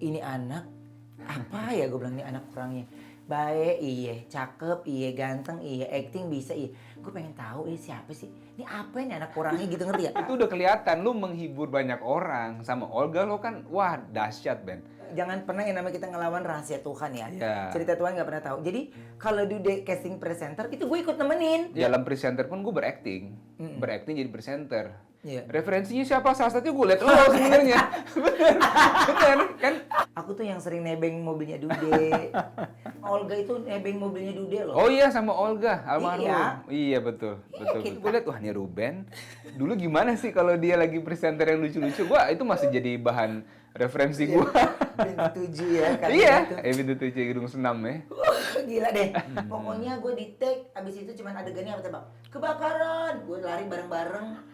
ini anak apa ya, gue bilang ini anak orangnya baik, iya, cakep, iya, ganteng, iya, acting bisa, iya. Gue pengen tahu ini siapa sih? Ini apa ini anak orangnya gitu, ngerti ya? Itu udah kelihatan lu menghibur banyak orang. Sama Olga lo kan wah dahsyat Ben. Jangan pernah yang namanya kita ngelawan rahasia Tuhan ya. Iya. Cerita Tuhan nggak pernah tahu. Jadi kalau Dude casting presenter itu gue ikut nemenin. Dalam presenter pun gue berakting. Berakting jadi presenter. Iya. Referensinya siapa? Salah satunya gue liat lo sebenarnya. Bener kan? Aku tuh yang sering nebeng mobilnya Dude. Olga itu nebeng mobilnya Dude loh. Oh iya sama Olga almarhum. Iya. Iya betul. Betul. kita- Gue liat wah ini Ruben. Dulu gimana sih kalau dia lagi presenter yang lucu-lucu? Wah itu masih jadi bahan referensi gue. Pintu 7 ya. kali Iya. itu. Pintu 7 Gedung Senam ya. Gila deh. Pokoknya gue di take, abis itu cuman adegannya apa tebak? Kebakaran. Gue lari bareng-bareng.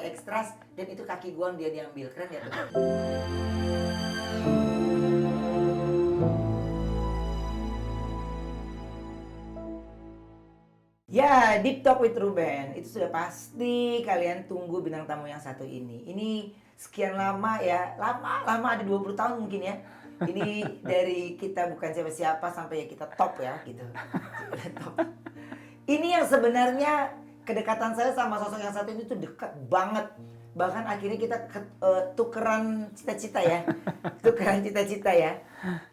Ekstras, dan itu kaki gue dia diambil. Keren ya tuh? Ya, Deep Talk with Ruben. Itu sudah pasti kalian tunggu bintang tamu yang satu ini. Ini sekian lama ya, lama ada 20 tahun mungkin ya. Ini dari kita bukan siapa-siapa sampai ya kita top ya gitu. Top. Ini yang sebenarnya kedekatan saya sama sosok yang satu ini tuh dekat banget. Bahkan akhirnya kita tukeran cita-cita ya. Tukeran cita-cita ya.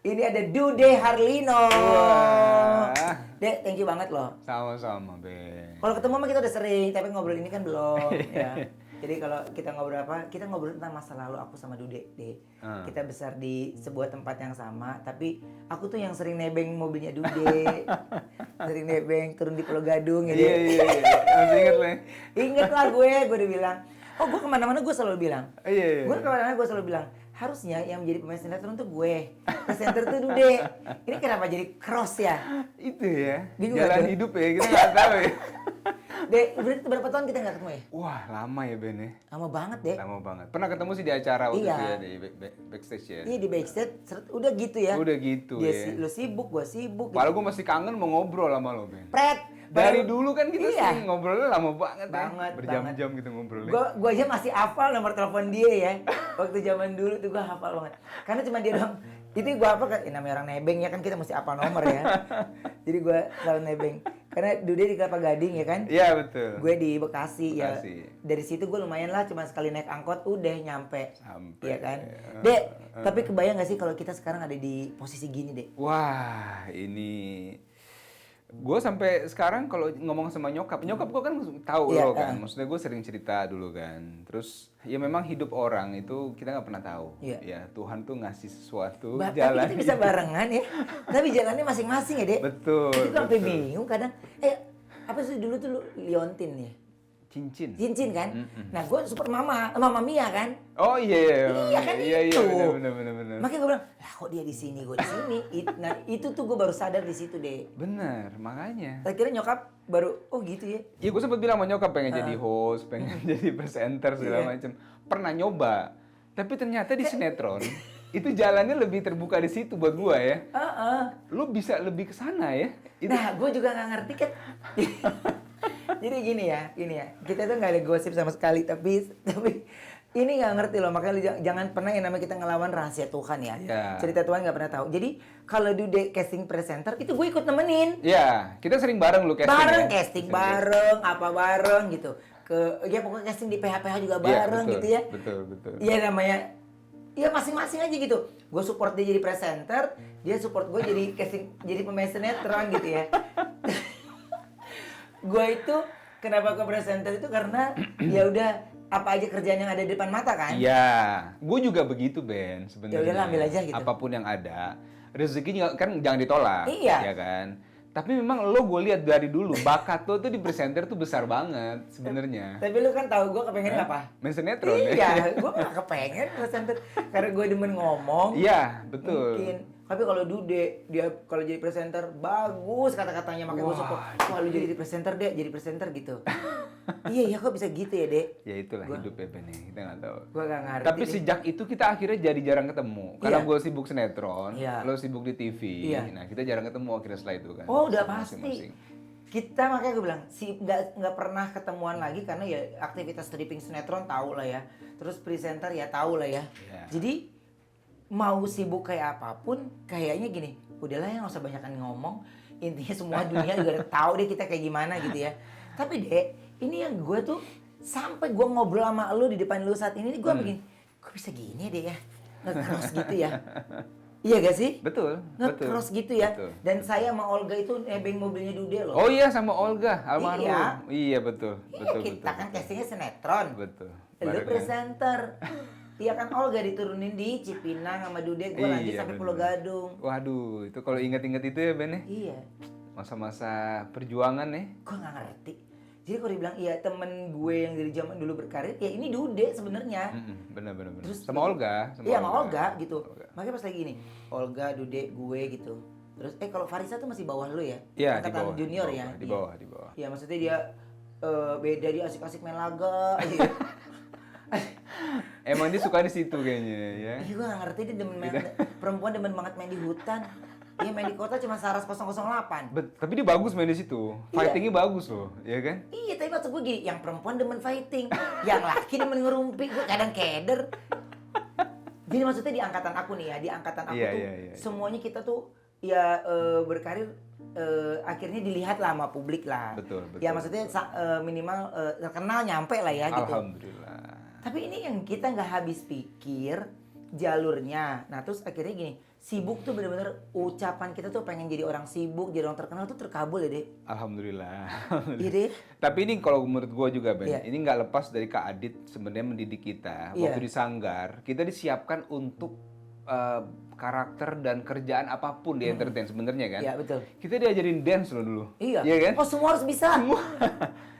Ini ada Dude Harlino. Wah. Dek, thank you banget loh. Sama-sama Ben. Kalau ketemu mah kita udah sering, tapi ngobrol ini kan belum ya. Jadi kalau kita ngobrol apa? Kita ngobrol tentang masa lalu aku sama Dude, Dek. Kita besar di sebuah tempat yang sama, tapi aku tuh yang sering nebeng mobilnya Dude. Sering nebeng turun di Pulau Gadung ya, Dek. Iya. Masih inget lah. Ingat lah gue udah bilang. Oh, gue kemana-mana gue selalu bilang. Iya. Gue kemana-mana gue selalu bilang. Harusnya yang menjadi pemain sinetron tuh gue. Presenter tuh Dude. Ini kenapa jadi cross ya? Itu ya. Bingung Jalan gak tuh? hidup ya, kita nggak tahu ya. Dek, berapa tahun kita nggak ketemu ya? Wah, lama ya Ben ya. Lama banget, Dek. Lama banget. Pernah ketemu sih di acara waktu Iya. itu ya, di backstage ya. Iya di backstage, udah gitu ya. Udah gitu Dia ya. lu sibuk, gua sibuk. Padahal gue masih kangen mau ngobrol sama lo Ben. Pret. Dari dulu kan kita Iya. sering ngobrolnya lama banget ya. Banget, Berjam-jam gitu ngobrolnya. Gua aja masih hafal nomor telepon dia ya. Waktu zaman dulu tuh gua hafal banget. Karena cuma dia doang. Itu gua apa kan, namanya orang nebeng ya kan, kita mesti hafal nomor ya. Jadi gua selalu nebeng. Karena Dude di Kelapa Gading ya kan. Iya betul. Gue di Bekasi ya. Bekasi. Dari situ gue lumayan lah, cuma sekali naik angkot udah nyampe. Sampai. Iya kan. Dek, tapi kebayang gak sih kalau kita sekarang ada di posisi gini, Dek? Wah, ini gue sampai sekarang kalau ngomong sama nyokap gue kan tahu Iya, lo kan, maksudnya gue sering cerita dulu kan, terus ya memang hidup orang itu kita nggak pernah tahu, Iya. ya Tuhan tuh ngasih sesuatu Tapi jalan kita bisa barengan ya. Tapi jalannya masing-masing ya, Dek. betul, Itu sampai betul. bingung kadang. Apa sih dulu tuh lu liontin ya? Cincin. Cincin kan? Nah, gue super mama Mia kan? Oh iya Iya kan iya itu. benar. Makanya gue bilang, lah kok dia di sini, gue di sini. Nah, itu tuh gue baru sadar di situ, Dek. Bener, makanya. Akhirnya nyokap baru, oh gitu ya. Iya gue sempat bilang sama nyokap pengen jadi host, pengen jadi presenter segala Iya. macam. Pernah nyoba, tapi ternyata di sinetron itu jalannya lebih terbuka di situ buat gua ya. Lu bisa lebih ke sana ya. Nah, gue juga nggak ngerti kan. Jadi gini ya, kita tuh nggak ada gosip sama sekali, tapi ini nggak ngerti loh, makanya lu jangan pernah yang namanya kita ngelawan rahasia Tuhan ya. Iya. Cerita Tuhan nggak pernah tahu. Jadi kalau Dude casting presenter itu gue ikut nemenin. Iya, kita sering bareng lu casting. Bareng ya? casting bareng, apa bareng gitu. Ya pokoknya casting di PH-PH juga Iya, bareng betul, gitu ya. Betul. Iya namanya, ya masing-masing aja gitu. Gue support dia jadi presenter, dia support gue jadi casting, jadi pemain sinetron gitu ya. Gue itu kenapa ke presenter itu karena ya udah apa aja kerjaan yang ada di depan mata kan. Iya, gue juga begitu Ben sebenarnya. Ya udahlah, ambil aja gitu. Apapun yang ada, rezeki kan jangan ditolak. Iya. Ya kan. Tapi memang lo gue lihat dari dulu bakat lo tuh di presenter tuh besar banget sebenarnya. Tapi lu kan tahu gue kepengen apa? Main sinetron ya? Iya, gue gak kepengen presenter karena gue demen ngomong. Iya, betul. Mungkin. Tapi kalau Dude, dia kalau jadi presenter bagus kata-katanya, makanya gue support. Wah lu jadi presenter deh, jadi presenter gitu. Iya kok bisa gitu ya, Dek? Ya itulah hidup ya Ben, kita nggak tahu. Gue gak ngerti. Tapi sejak itu kita akhirnya jadi jarang ketemu. Karena Iya. gue sibuk sinetron, Iya. lo sibuk di TV. Iya. Nah kita jarang ketemu akhirnya setelah itu kan. Oh udah pasti. Masing-masing. Kita makanya gue bilang nggak pernah ketemuan lagi karena ya aktivitas stripping sinetron tahu lah ya. Terus presenter ya tahu lah ya. Iya. Jadi mau sibuk kayak apapun, kayaknya gini, udahlah ya nggak usah banyakan ngomong. Intinya semua dunia juga udah tahu deh kita kayak gimana gitu ya. Tapi Dek, ini yang gue tuh sampai gue ngobrol sama lu di depan lu saat ini, gue begini, kok bisa gini ya Dek ya? Nge-cross gitu ya. Iya gak sih? Betul. Nge-cross gitu ya. Betul. Dan saya sama Olga itu nebeng mobilnya Dude loh. Oh iya, sama Olga almarhum. Iya. Iya betul. Iya, kita kan castingnya sinetron. Betul. Lu Barengan. presenter. Iya kan Olga diturunin di Cipinang sama Dude, gue lanjut sampai Pulau bener. Gadung. Waduh, itu kalau inget-inget itu ya Ben ya. Iya. Masa-masa perjuangan ya. Gue nggak ngerti. Jadi kalau dibilang iya temen gue yang dari zaman dulu berkarir, ya ini Dude sebenarnya. Bener. Terus Sama Olga. Iya sama Olga gitu. Olga. Makanya pas lagi ini, Olga, Dude, gue gitu. Terus kalau Farisa tuh masih bawah lu ya? Iya, di Angkatan bawah. junior di ya? bawah, di bawah. Iya maksudnya dia beda, dia asik-asik main laga gitu. Emang dia suka di situ kayaknya ya. Iya gue gak ngerti dia demen main, perempuan demen banget main di hutan. Iya main di kota cuma Saras 008. Tapi dia bagus main di situ. Iya. Fightingnya bagus loh, ya kan? Iya tapi maksud gue gini, yang perempuan demen fighting, yang laki demen ngerumpi, gue kadang keder. Jadi maksudnya di angkatan aku nih ya, di angkatan aku Iya, tuh iya. semuanya kita tuh ya berkarir akhirnya dilihat lah sama publik lah. Betul. Ya maksudnya minimal terkenal nyampe lah ya gitu. Alhamdulillah. Tapi ini yang kita nggak habis pikir jalurnya. Nah terus akhirnya gini, sibuk tuh bener-bener ucapan kita tuh pengen jadi orang sibuk, jadi orang terkenal tuh terkabul ya deh. Alhamdulillah. Iya deh. Tapi ini kalau menurut gua juga Ben, Iya. ini nggak lepas dari Kak Adit sebenarnya mendidik kita. Iya. Waktu di Sanggar, kita disiapkan untuk karakter dan kerjaan apapun di entertain sebenarnya kan. Iya betul. Kita diajarin dance loh dulu. Iya. Iya kan? Oh semua harus bisa.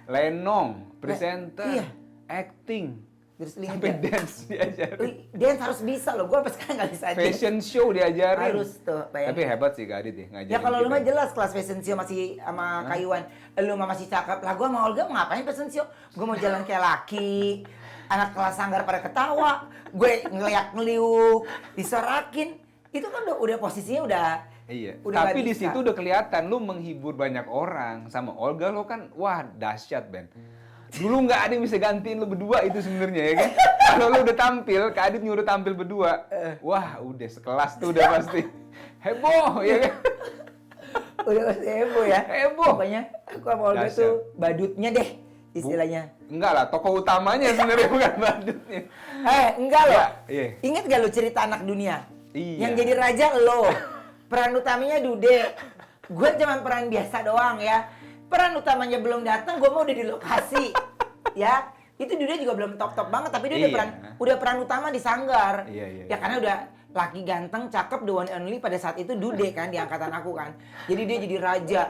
Lenong, presenter, Iya. acting, Terus sampai dance diajarin. dance harus bisa loh. Gue sampai sekarang nggak bisa dance. Fashion show diajarin. Harus tuh. Bayangin. Tapi hebat sih Kak Adit ya ngajarin Ya kalau lu kita. mah jelas kelas fashion show masih sama Kayuan. Lu mah masih cakep. Lah gua sama Olga mau ngapain fashion show? Gua mau jalan kayak laki. Anak kelas Sanggar pada ketawa. Gue ngeliak-ngeliuk, disorakin. Itu kan udah posisinya udah. Iya. Udah Tapi nggak di bisa. situ udah kelihatan lu menghibur banyak orang. Sama Olga lo kan wah dahsyat Ben. Dulu nggak ada yang bisa gantiin lu berdua itu sebenarnya ya kan. Kalau lu udah tampil, Kak Adit nyuruh tampil berdua. Wah, udah sekelas tuh udah pasti. Heboh ya kan. Udah pasti heboh ya. Heboh. Pokoknya aku sama Olga Dahsyat. tuh badutnya deh istilahnya. Enggak lah, tokoh utamanya sebenarnya bukan badutnya. Enggak loh. Ya, iya. Ingat gak lu cerita Anak Dunia? Iya. Yang jadi raja lo. Peran utamanya Dude. Gue cuma peran biasa doang ya. Peran utamanya belum datang, gue mau udah di lokasi. Ya. Itu Dude juga belum top-top banget, tapi dia Iya. udah peran utama di Sanggar. Iya. Ya karena udah laki ganteng, cakep, the one and only pada saat itu Dude kan di angkatan aku kan. Jadi dia jadi raja.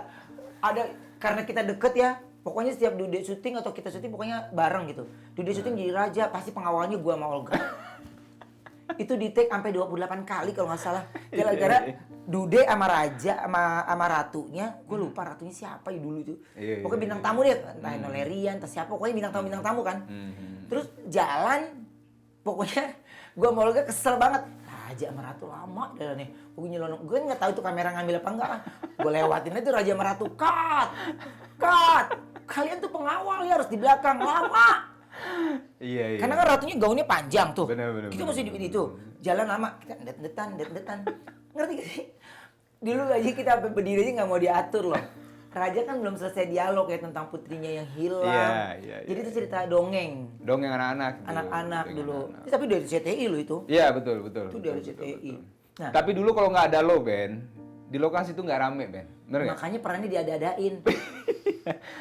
Ada karena kita deket ya. Pokoknya setiap Dude syuting atau kita syuting pokoknya bareng gitu. Dude syuting jadi raja, pasti pengawalnya gua sama Olga. Itu di take sampai 28 kali kalau nggak salah. Gara-gara Dude sama raja sama ratunya, gue lupa ratunya siapa ya dulu itu. Iya, Pokoknya bintang tamu deh, entah Nolerian, entah siapa, pokoknya bintang tamu kan. Terus jalan, pokoknya gue sama Olga kesel banget. Raja sama Ratu lama dah nih. Gue nyelonong, gue nggak tahu tuh kamera ngambil apa enggak. Gue lewatin aja tuh Raja sama Ratu, cut. Kalian tuh pengawal ya harus di belakang lama. Iya. Karena kan ratunya gaunnya panjang tuh. Bener. Kita mesti di itu. Jalan lama, kita det-detan. Ngerti gak sih? Dulu aja kita sampai berdiri aja nggak mau diatur loh. Raja kan belum selesai dialog ya tentang putrinya yang hilang. Iya. Jadi itu cerita dongeng. Dongeng anak-anak. Anak-anak Dongeng dulu. anak-anak. Tapi dari CTI lo itu. Iya betul. Itu dari CTI. Nah, Tapi dulu kalau nggak ada lo Ben, di lokasi itu nggak rame Ben, bener nggak? makanya perannya diada-adain.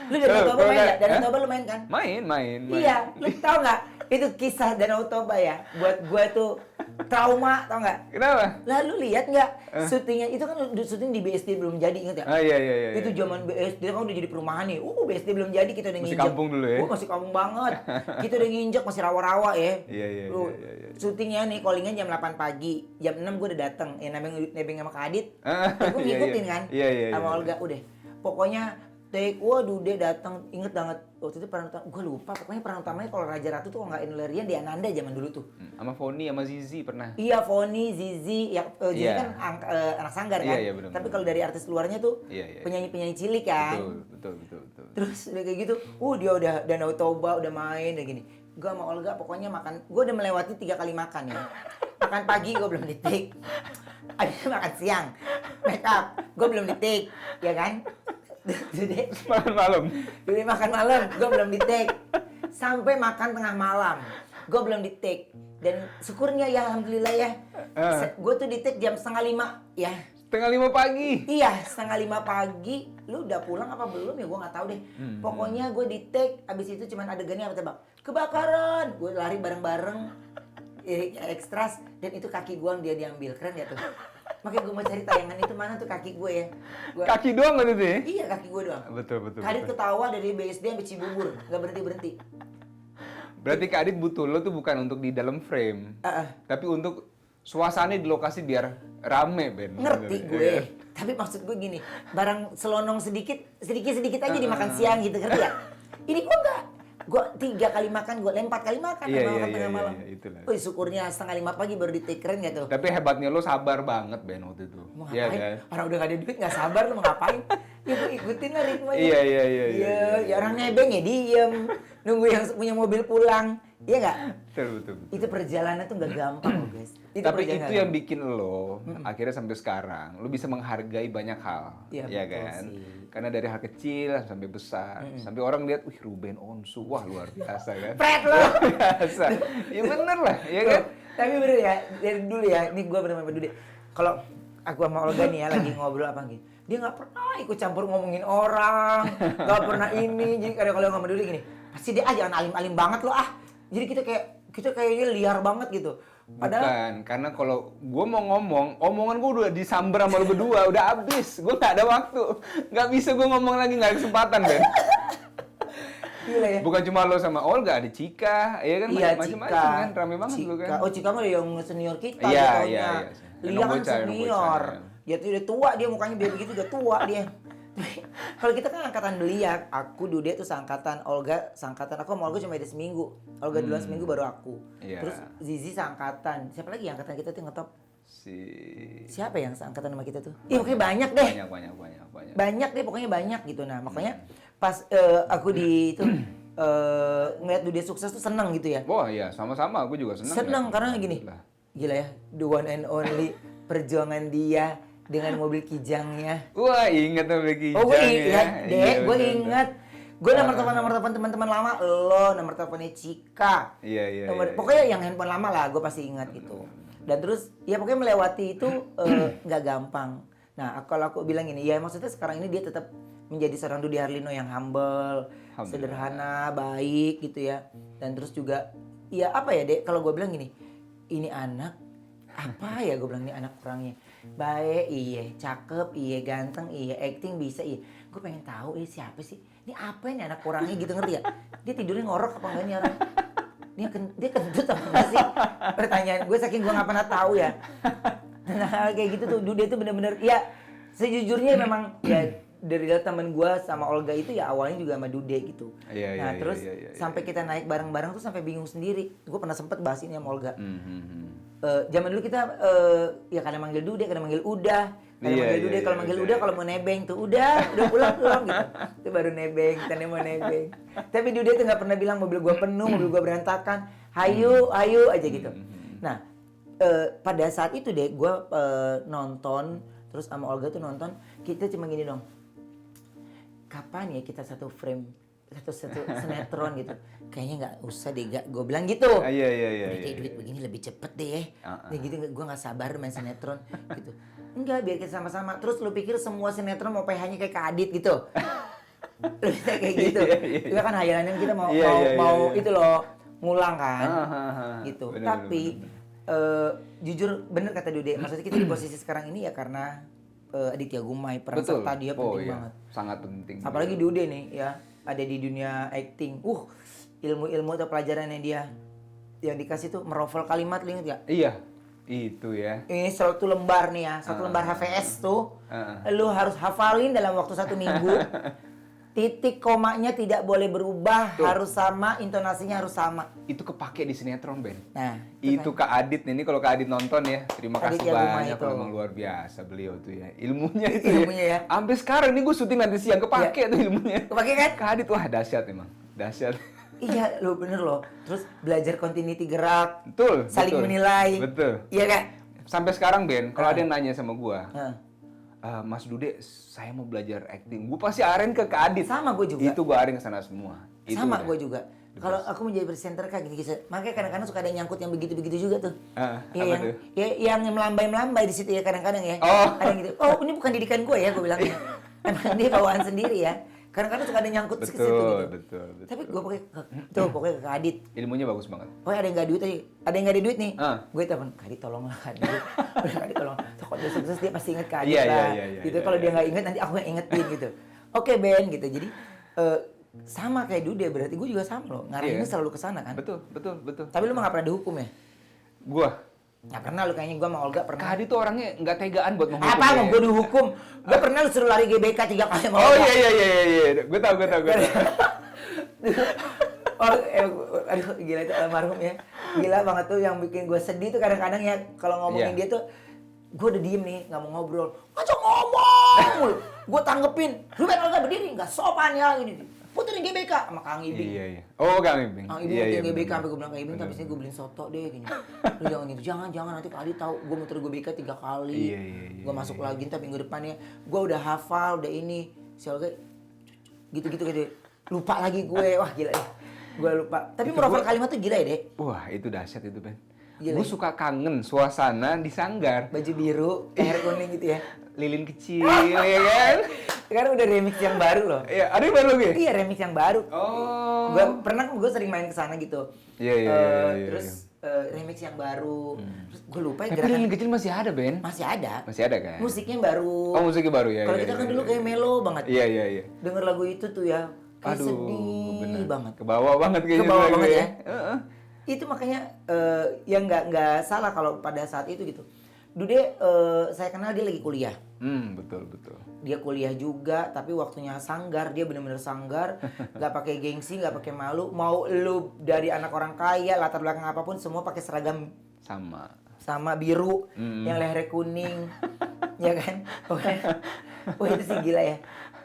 Lu Danau Toba main nggak? Danau Toba lu main kan? Main. Iya, lu tau nggak? Itu kisah Danau Toba ya. Buat gua tuh trauma, tau nggak? Kenapa? Lalu lihat nggak syutingnya? Itu kan syuting di BSD belum jadi, inget ya? Iya. Itu zaman BSD kan udah jadi perumahan nih. BSD belum jadi, kita udah Masih nginjek. kampung dulu ya? Masih kampung banget. Kita udah nginjek, masih rawa-rawa ya. Iya. Lu, syutingnya nih, callingnya jam 8 pagi. Jam 6 gue udah dateng. Ya nebeng sama Kak Adit. Gue ngikutin kan. Iya. Sama Olga, udah. Pokoknya take, Dude datang, inget banget waktu itu peran utama, gue lupa, pokoknya peran utamanya kalau Raja Ratu tuh kalau nggak Enolerian di Ananda zaman dulu tuh. Sama Foni sama Zizi pernah. Iya, Foni, Zizi, ya Zizi Iya. kan anak Sanggar kan. Iya, bener. Tapi kalau dari artis luarnya tuh Iya. penyanyi-penyanyi cilik kan. Betul. Terus udah kayak gitu, dia udah Danau Toba udah main udah gini. gue sama Olga pokoknya makan, gue udah melewati 3 kali makan ya. Makan pagi gue belum di-take, habis itu makan siang, make up, gue belum di-take, ya kan? Jadi Makan malam. Dulu makan malam, gue belum di-take. Sampai makan tengah malam, gue belum di-take. Dan syukurnya ya alhamdulillah ya, gue tuh di-take jam 4:30 ya. 4:30 pagi. Iya, 4:30 pagi. Lu udah pulang apa belum ya? Gue nggak tahu deh. Pokoknya gue di-take, abis itu cuman adegannya apa tebak? Kebakaran. Gue lari bareng-bareng, ekstras, dan itu kaki gue yang dia diambil. Keren ya tuh. Makanya gue mau cari tayangan itu mana tuh kaki gue ya. Kaki doang kan itu ya? Iya, kaki gue doang. Betul. Kadit ketawa dari BSD sampai Cibubur, nggak berhenti. Berarti Kak Adit butuh lo tuh bukan untuk di dalam frame, tapi untuk suasana di lokasi biar rame, Ben. Ngerti Bener, gue. ya. Tapi maksud gue gini, barang selonong sedikit aja dimakan siang gitu, ngerti ya? Ini gue enggak. Gue 3 kali makan, gue 4 kali makan, makan tengah malam. Itulah. Wih, syukurnya 4:30 pagi baru di-take, keren gak tuh? Tapi hebatnya lo sabar banget, Ben, waktu itu. Mau Iya ngapain? kan? Orang udah gak ada duit, gak sabar, lu mau ngapain? Ya gue ikutin lah ritmenya. Iya. Ya orang nebeng ya diem. Nunggu yang punya mobil pulang. Iya gak? Betul. Itu perjalanan tuh gak gampang loh guys. Tapi perjalanan itu yang bikin lo akhirnya sampai sekarang lo bisa menghargai banyak hal, Iya, ya betul kan? sih. Karena dari hal kecil sampai besar, sampai orang lihat, wih Ruben Onsu, wah luar biasa kan? Pret lo! Biasa, ya bener lah, ya kan? Tapi bener ya, dari dulu ya, ini gue bener-bener dulu. Kalau aku sama Olga nih ya lagi ngobrol apa gitu, dia nggak pernah ikut campur ngomongin orang, nggak pernah ini. Jadi kalau ngomong dulu gini, pasti dia jangan alim-alim banget lo ah. Jadi kita kayaknya liar banget gitu. Padahal Bukan, karena kalau gue mau ngomong, omongan gue udah disamber sama lo berdua, udah abis. Gue gak ada waktu, gak bisa gue ngomong lagi, gak ada kesempatan, Ben. gila ya. Bukan cuma lo sama Olga, ada Cika, ya kan? Iya, Macam-macam Cika. kan, rame banget lo kan? Oh, Cika mah yang senior kita. Iya, dia iya. Lia Emang kan bocah, emang senior. bocah, Dia tuh udah tua, dia mukanya biar begitu udah tua dia. Tapi kalau kita kan angkatan belia, aku Dude tuh seangkatan, Olga seangkatan. Aku sama Olga cuma beda seminggu. Olga duluan seminggu baru aku. Iya. Terus Zizi seangkatan. Siapa lagi angkatan kita tuh yang ngetop? Siapa yang seangkatan sama kita tuh? Iya, pokoknya banyak deh. Banyak. Banyak deh, pokoknya banyak gitu. Nah, makanya pas aku di itu ngeliat Dude sukses tuh seneng gitu ya. Wah iya, sama-sama. Aku juga senang. Seneng karena gini, gila ya, the one and only perjuangan dia dengan mobil kijangnya. Wah, ingat mobil kijang Oh, gue ya. ingat, Dek, gue ingat. Gue nomor telepon teman-teman lama, lo nomor teleponnya Cika. Iya. Pokoknya yang handphone lama lah, gue pasti ingat gitu. Dan terus, ya pokoknya melewati itu nggak gampang. Nah, kalau aku bilang ini, ya maksudnya sekarang ini dia tetap menjadi seorang Dude Harlino yang humble, sederhana, baik gitu ya. Dan terus juga, ya apa ya Dek, kalau gue bilang gini, ini anak, apa ya gue bilang ini anak orangnya. Baik, iya, cakep, iya, ganteng, iya, acting bisa, iya. Gue pengen tahu siapa sih? Ini apa ini anak orangnya gitu, ngerti ya? Dia tidurnya ngorok apa enggak nih orang? Dia kentut apa enggak sih? Pertanyaan gue saking gue nggak pernah tahu ya. Nah, kayak gitu tuh, Dude itu bener-bener, ya sejujurnya memang ya dari temen gue sama Olga itu ya awalnya juga sama Dude gitu. Nah terus sampai kita naik bareng-bareng tuh sampai bingung sendiri. Gue pernah sempet bahas ini sama Olga. Zaman dulu kita ya kadang manggil Dude, kadang manggil Udah, kadang manggil Dude, kalau manggil Udah kalau mau nebeng tuh udah pulang gitu. Itu baru nebeng, kita mau nebeng. Tapi Dude tuh nggak pernah bilang mobil gua penuh, mobil gua berantakan, hayu aja gitu. Nah pada saat itu deh gua nonton terus sama Olga tuh nonton, kita cuma gini dong. Kapan ya kita satu frame satu sinetron gitu, kayaknya nggak usah deh, gue bilang gitu. Iya. Kayak duit begini lebih cepet deh. Nih gitu, gue nggak sabar main sinetron gitu. Enggak, biar kita sama-sama. Terus lu pikir semua sinetron mau PH-nya kayak Kak Adit gitu? Lu bisa kayak gitu. Itu kan hayalannya kita mau itu loh ngulang kan, gitu. Tapi jujur bener kata Dude, maksudnya kita di posisi sekarang ini ya karena Aditya Gumai, peran serta dia penting banget. Sangat penting. Apalagi Dude nih ya, ada di dunia acting. Ilmu-ilmu atau pelajarannya dia yang dikasih tuh merofel kalimat, lu inget gak? Iya, itu ya. Ini satu lembar nih ya, satu lembar HVS tuh. Lu harus hafalin dalam waktu 1 minggu. Titik komanya tidak boleh berubah, harus sama, intonasinya harus sama. Itu kepake di sinetron, Ben. Nah, itu Kak Adit nih, ini kalau Kak Adit nonton ya, terima kasih Aditya Gumai banyak, itu. memang luar biasa beliau tuh ya. Ilmunya ya. Sampai sekarang nih gue syuting nanti siang kepake tuh ilmunya. Kepake kan? Kak Adit wah dahsyat emang. Dahsyat. Iya, lo bener loh. Terus belajar continuity gerak, Betul. saling betul, menilai. Betul. Iya kan? Sampai sekarang Ben, kalau Ah. ada yang nanya sama gua, Nah, Mas Dude, saya mau belajar acting. Gua pasti aren ke Adit. sama gue juga. Itu gua aren ke sana semua. Itu Sama udah. gue juga. Kalau aku menjadi presenter kayak gitu, makanya kadang-kadang suka ada yang nyangkut yang begitu-begitu juga tuh. Iya, apa yang tuh? ya, yang melambai-melambai di situ ya kadang-kadang ya. Oh. Ada yang gitu. Oh, ini bukan didikan gue ya, gue bilang. Emang dia bawaan sendiri ya. Kadang-kadang suka ada yang nyangkut ke situ gitu. Betul. Tapi gue pokoknya ke Adit. Ilmunya bagus banget. Oh, ada yang nggak duit tadi. Ada yang nggak ada duit nih. Ah. Gue telepon, Kadit tolonglah Kadit. Kadit tolong. Takut dia sukses dia pasti inget Kadit Iya, lah. iya, Gitu. iya, Kalau iya. dia nggak inget nanti aku yang ingetin gitu. Oke Ben gitu. Jadi sama kayak Dude berarti gue juga sama loh. Ngarahinnya Iya. selalu ke sana kan. Betul. Tapi lu mah nggak pernah dihukum ya? Gua, Nggak pernah lu kayaknya gue sama Olga pernah. Kak Adit tuh orangnya nggak tegaan buat menghukum. Apa mau ya. gue dihukum? Gue pernah lu suruh lari GBK 3 kali sama Oh Olga. iya. Gue tahu. Oh, aduh gila itu almarhum ya. Gila banget tuh yang bikin gue sedih tuh kadang-kadang ya kalau ngomongin Iya. dia tuh gue udah diem nih nggak mau ngobrol. Ngajak ngomong. Gue tanggepin. Ruben Olga berdiri nggak sopan ya gini. Puterin GBK sama Kang Ibing. Iya. Oh, Kang Ibing. Kang Ibing puterin GBK sampai gue bilang Kang Ibing tapi sini gue beliin soto deh gini. Lu jangan gitu. Jangan nanti Kak Adi tahu gue muter GBK 3 kali. Iya. Gue masuk lagi tapi minggu depannya gue udah hafal udah ini. Si Olga gitu. Lupa lagi gue. Wah gila ya. Gue lupa. Tapi merhafal kalimat tuh gila ya, Dek. Wah, itu dahsyat itu, Ben. Gila. Gue suka kangen suasana di sanggar. Baju biru, leher kuning gitu ya. Lilin kecil, ya kan? Sekarang udah remix yang baru loh. Iya, ada yang baru lagi? Iya, remix yang baru. Oh. Gue sering main ke sana gitu. Iya. Terus remix yang baru. Terus gue lupa ya Tapi lilin kecil masih ada, Ben? masih ada. Masih ada kan? Musiknya baru. Oh, musiknya baru ya. Kalau iya, kita kan iya, dulu iya. kayak melo banget. Iya. Denger lagu itu tuh ya. Kayak Aduh, sedih bener. banget. Ke bawah banget kayaknya. Ke bawah lagu banget ya. Heeh. Itu makanya yang nggak salah kalau pada saat itu gitu. Dude, saya kenal dia lagi kuliah. Betul. Dia kuliah juga, tapi waktunya sanggar, dia bener-bener sanggar, nggak pakai gengsi, nggak pakai malu. Mau lu dari anak orang kaya, latar belakang apapun, semua pakai seragam sama biru, yang lehernya kuning, ya kan? Wah itu sih gila ya.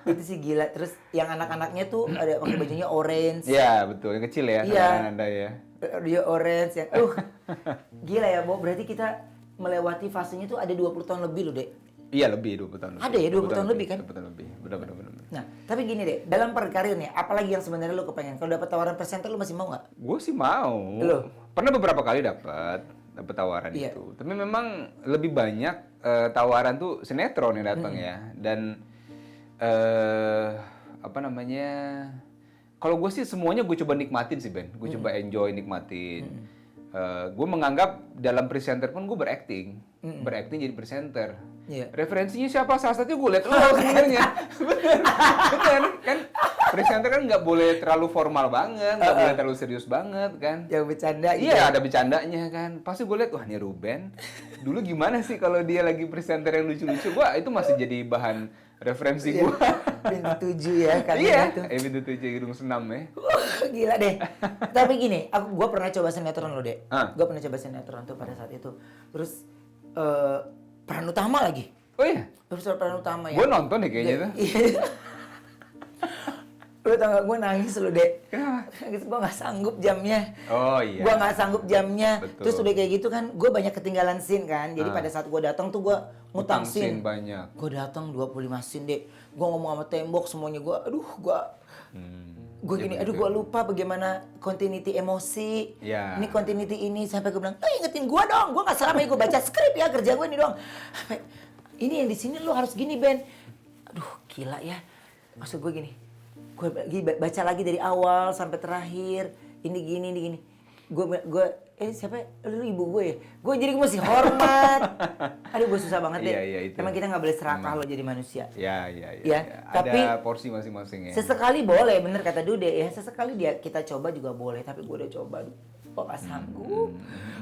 Itu sih gila. Terus yang anak-anaknya tuh ada pakai bajunya orange. Iya, betul. Yang kecil ya, Iya. Anda ya. Dia orange yang gila ya, Bo. Berarti kita melewati fasenya tuh ada 20 tahun lebih loh, Dek. Iya, lebih 20 tahun lebih. Ada ya, 20 tahun lebih kan? 20 tahun lebih. Benar. Nah, tapi gini deh, dalam perkarir nih, apalagi yang sebenarnya lu kepengen? Kalau dapat tawaran presenter lu masih mau nggak? Gue sih mau. Lu? Pernah beberapa kali dapat tawaran Iya. itu. Tapi memang lebih banyak tawaran tuh sinetron yang datang ya. Dan apa namanya? Kalau gue sih semuanya gue coba nikmatin sih, Ben. Gue coba enjoy nikmatin. Gue menganggap dalam presenter pun gue berakting jadi presenter. Iya. Referensinya siapa? Salah satunya gue liat lo sebenarnya. Bener kan? Presenter kan nggak boleh terlalu formal banget, nggak boleh terlalu serius banget kan? Yang bercanda gitu. Iya, ada bercandanya kan. Pasti gue liat, wah ini Ruben. Dulu gimana sih kalau dia lagi presenter yang lucu-lucu? Wah itu masih jadi bahan referensi gue. Pintu 7 ya kan. Iya, Itu. Pintu 7 Gedung Senam ya. Gila deh. Tapi gini, gue pernah coba sinetron lo deh. Ah. Gue pernah coba sinetron tuh pada saat itu. Terus peran utama lagi. Oh iya, Peran utama ya. gue nonton deh kayaknya tuh. Iya. Lu tau gak gue nangis lu deh. Kenapa? Nangis gue gak sanggup jamnya. Oh iya. Gue gak sanggup jamnya. Betul. Terus udah kayak gitu kan, gue banyak ketinggalan scene kan. Jadi pada saat gue datang tuh gue ngutang scene. banyak. Gue datang 25 scene deh. Gue ngomong sama tembok semuanya gue, gue gini, aduh gue lupa bagaimana continuity emosi. Ya. Ini continuity ini sampai gue bilang, ingetin gue dong. Gue gak selama ini gue baca skrip ya, kerja gue ini dong. Sampai, ini yang di sini lo harus gini Ben. Aduh gila ya. Maksud gue gini, gue lagi baca lagi dari awal sampai terakhir. Ini gini. Siapa? Lu ibu gue ya? Gue jadi mesti hormat. Aduh gue susah banget deh. Iya, itu. Emang kita gak boleh serakah lo jadi manusia. Ya. Ya, tapi ada porsi masing-masing ya. Sesekali boleh, bener kata Dude ya. Sesekali kita coba juga boleh. Tapi gue udah coba, gue gak sanggup.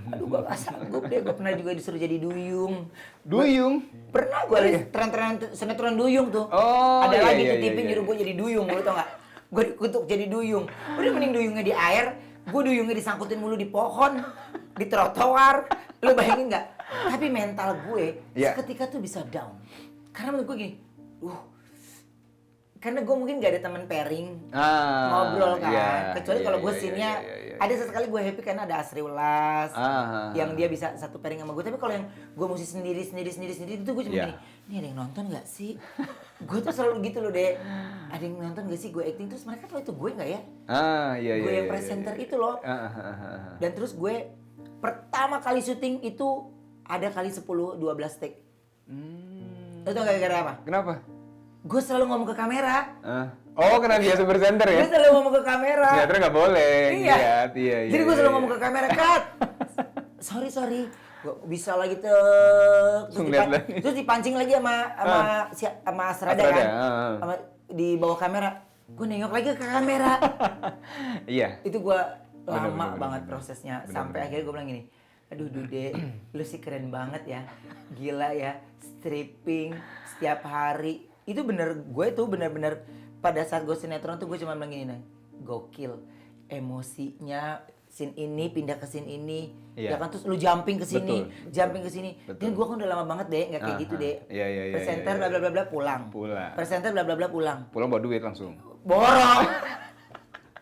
Aduh gue gak sanggup deh. Gue pernah juga disuruh jadi duyung. Duyung? Pernah gue liat tren-tren sinetron duyung tuh. Oh, Ada iya, lagi iya, di TV iya, nyuruh gue jadi duyung, lu tau gak? Gue dikutuk jadi duyung. Udah mending duyungnya di air, gue duyungnya disangkutin mulu di pohon, di trotoar. Lu bayangin gak? Tapi mental gue Iya. seketika tuh bisa down. Karena menurut gue gini, karena gue mungkin gak ada teman pairing ngobrol kan. iya, Kecuali iya, kalau gue iya, scene-nya iya. ada sesekali gue happy karena ada Asri Ulas yang Ah. dia bisa satu pairing sama gue. Tapi kalau yang gue mesti sendiri itu gue cuma Iya. gini, ini ada yang nonton gak sih? Gue tuh selalu gitu loh deh. Ada yang nonton gak sih gue acting, terus mereka tahu itu gue gak ya? Iya, Gue iya, yang iya, presenter iya. itu loh. Ah. Dan terus gue pertama kali syuting itu ada kali 10-12 take. Lo tau gara-gara apa? Kenapa? Gue selalu ngomong ke kamera. Oh, karena biasa presenter ya? Gue selalu ngomong ke kamera. Sinetron nggak boleh Iya. lihat. Iya. Jadi gue selalu ngomong ke kamera, Kat. Sorry. Gue bisa lagi terus, Ngeliat lagi. terus dipancing lagi sama Asrada Asrada, kan. Sama di bawah kamera. Gue nengok lagi ke kamera. Iya. Itu gue lama Bener, banget bener. prosesnya. Sampai akhirnya gue bilang gini, aduh Dude, lu sih keren banget ya. Gila ya, stripping setiap hari. Itu gue tuh bener-bener pada saat gue sinetron tuh gue cuma bilang gini, gokil. Emosinya scene ini pindah ke scene ini. Iya. Ya kan, terus lu jumping ke sini, Betul. jumping ke sini. Betul. Dan gue kan udah lama banget deh, nggak kayak gitu deh. Iya. Presenter bla bla bla bla pulang. Presenter bla bla bla pulang. Pulang bawa duit langsung. Borong.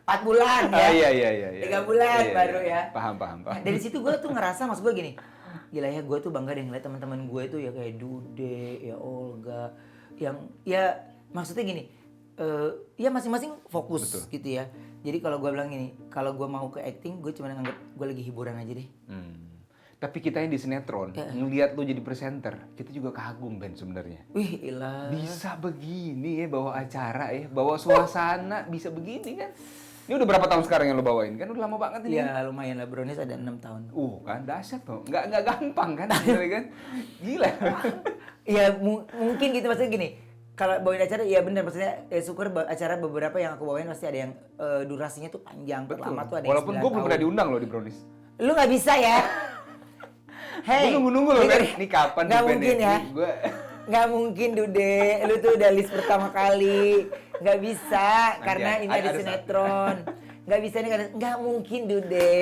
4 bulan ya. Iya. 3 bulan Iya, baru iya. ya. Paham. Nah, dari situ gue tuh ngerasa, maksud gue gini, gila ya, gue tuh bangga deh ngeliat teman-teman gue tuh ya kayak Dude, ya Olga, yang ya maksudnya gini, ya masing-masing fokus. Betul. Gitu ya. Jadi kalau gue bilang gini, kalau gue mau ke acting, gue cuma nganggap gue lagi hiburan aja deh. Tapi kita yang di sinetron, ngelihat lu jadi presenter, kita juga kagum Ben sebenarnya. Wih, ilah. Bisa begini ya bawa acara ya, bawa suasana, bisa begini kan. Ini udah berapa tahun sekarang yang lo bawain? Kan udah lama banget ini. Ya lumayan lah, Brownies ada 6 tahun. Kan dahsyat tuh. Nggak gampang kan sebenarnya kan. Gila. Ya mungkin gitu, maksudnya gini. Kalau bawain acara, ya benar, maksudnya syukur acara beberapa yang aku bawain pasti ada yang durasinya tuh panjang, terlama tuh ada yang Walaupun 9 gue belum tahun. pernah diundang loh di Brownies. Lu nggak bisa ya? Gue nunggu-nunggu loh Ben. Ini kapan Nggak nih, Ben, mungkin ya. Gue Nggak mungkin Dude, lu tuh udah list pertama kali. Nggak bisa, karena ini ada ada sinetron. Nggak bisa nih, karena nggak mungkin Dude.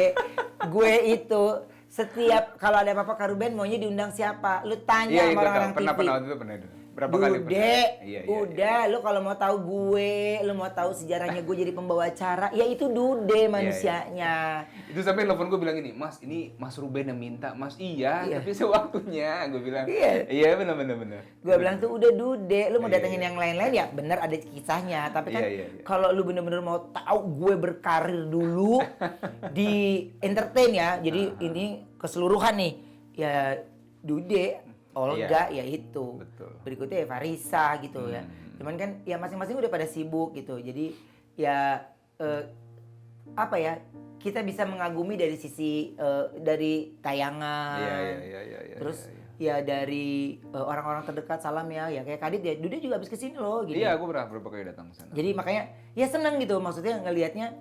Gue itu setiap kalau ada apa-apa Karuben maunya diundang siapa? Lu tanya sama orang-orang TV. Pernah waktu itu pernah. Berapa kali pernah? Dude, Iya. udah lu kalau mau tahu gue, lu mau tahu sejarahnya gue jadi pembawa acara, ya itu Dude manusianya. Itu sampai telepon gue bilang gini, Mas, ini Mas Ruben yang minta. Mas, iya. Tapi sewaktunya. Gue bilang, iya benar. Gue bilang tuh udah Dude, lu mau Iya, datengin yang lain-lain ya bener ada kisahnya. Tapi kan Iya. kalau lu bener-bener mau tahu gue berkarir dulu di entertain ya, jadi ini keseluruhan nih, ya Dude, Olga, ya itu. Betul. Berikutnya ya Farisa gitu ya. Cuman kan ya masing-masing udah pada sibuk gitu. Jadi ya apa ya? Kita bisa mengagumi dari sisi dari tayangan. Iya. Terus ya dari orang-orang terdekat, salam ya kayak Kadit ya. Dude juga habis kesini loh gitu. Iya, aku pernah berapa kali datang ke sana. Jadi makanya ya seneng gitu, maksudnya ngelihatnya